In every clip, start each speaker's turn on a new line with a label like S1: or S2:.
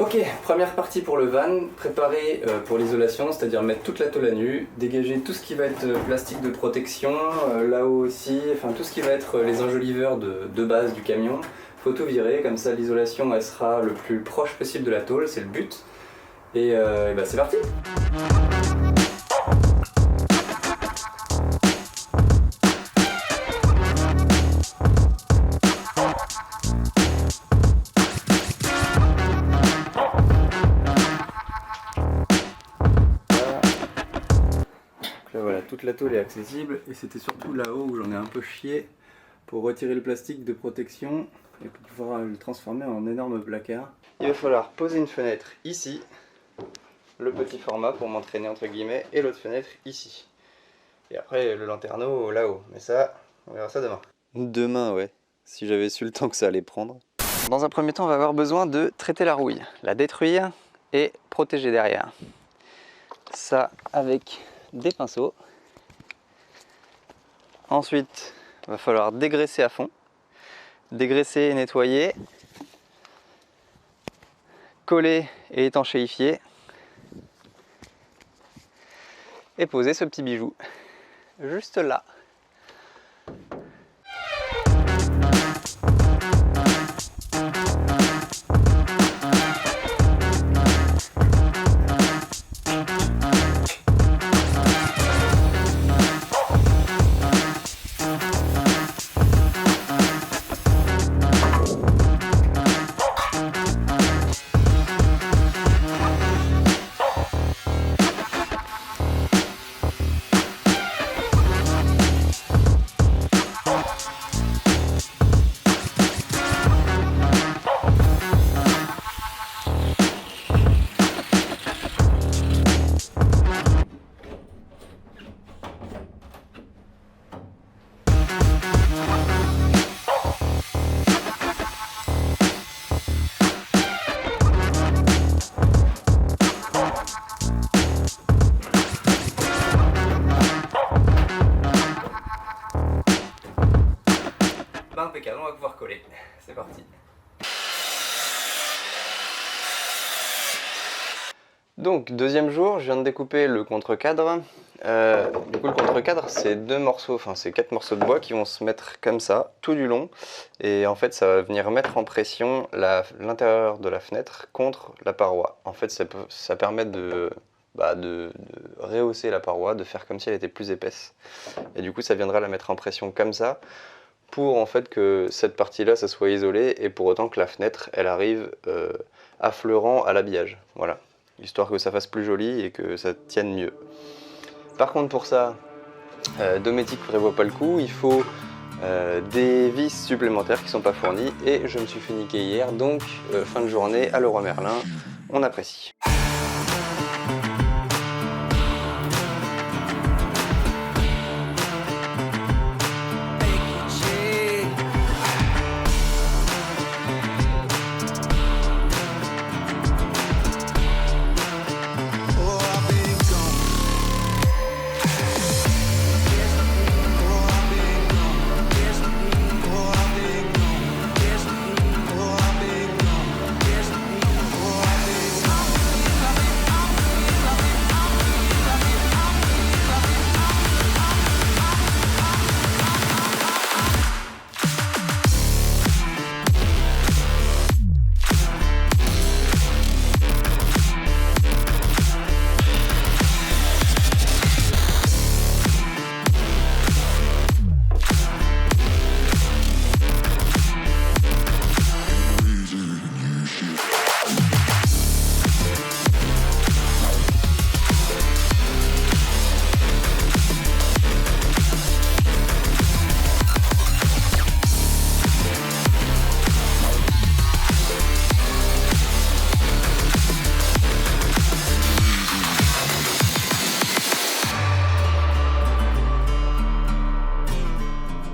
S1: Ok, première partie pour le van, préparer pour l'isolation, c'est-à-dire mettre toute la tôle à nu, dégager tout ce qui va être plastique de protection, là-haut aussi, enfin tout ce qui va être les enjoliveurs de base du camion. Faut tout virer, comme ça l'isolation elle sera le plus proche possible de la tôle, c'est le but. Et bah c'est parti. Là voilà, toute la tôle est accessible et c'était surtout là-haut où j'en ai un peu chié pour retirer le plastique de protection et pour pouvoir le transformer en énorme placard. Il va falloir poser une fenêtre ici, le petit format pour m'entraîner entre guillemets, et l'autre fenêtre ici. Et après le lanterneau là-haut, mais ça, on verra ça demain. Demain ouais, si j'avais su le temps que ça allait prendre. Dans un premier temps on va avoir besoin de traiter la rouille, la détruire et protéger derrière. Ça avec des pinceaux. Ensuite, il va falloir dégraisser à fond. Dégraisser et nettoyer. Coller et étanchéifier. Et poser ce petit bijou. Juste là. Impeccable, on va pouvoir coller. C'est parti. Donc, deuxième jour, je viens de découper le contre-cadre. Du coup, le contre-cadre, c'est deux morceaux, enfin, c'est 4 morceaux de bois qui vont se mettre comme ça, tout du long. Et en fait, ça va venir mettre en pression l'intérieur de la fenêtre contre la paroi. En fait, ça permet de rehausser la paroi, de faire comme si elle était plus épaisse. Et du coup, ça viendra la mettre en pression comme ça, pour en fait que cette partie-là, ça soit isolé, et pour autant que la fenêtre, elle arrive affleurant à l'habillage. Voilà, histoire que ça fasse plus joli et que ça tienne mieux. Par contre, pour ça, Dometic ne prévoit pas le coup, il faut des vis supplémentaires qui ne sont pas fournies, et je me suis fait niquer hier, donc fin de journée à Leroy Merlin, on apprécie.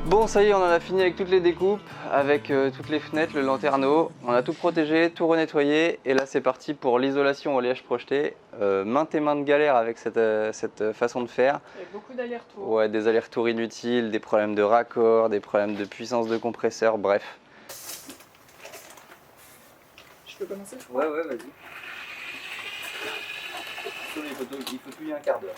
S1: Bon, ça y est, on en a fini avec toutes les découpes, avec toutes les fenêtres, le lanterneau. On a tout protégé, tout renettoyé. Et là, c'est parti pour l'isolation au liège projeté. Maintes et maintes galères avec cette façon de faire.
S2: Avec beaucoup d'allers-retours.
S1: Ouais, des allers-retours inutiles, des problèmes de raccord, des problèmes de puissance de compresseur, bref.
S2: peux commencer, je crois.
S1: Ouais, vas-y. Il faut tout un quart d'heure.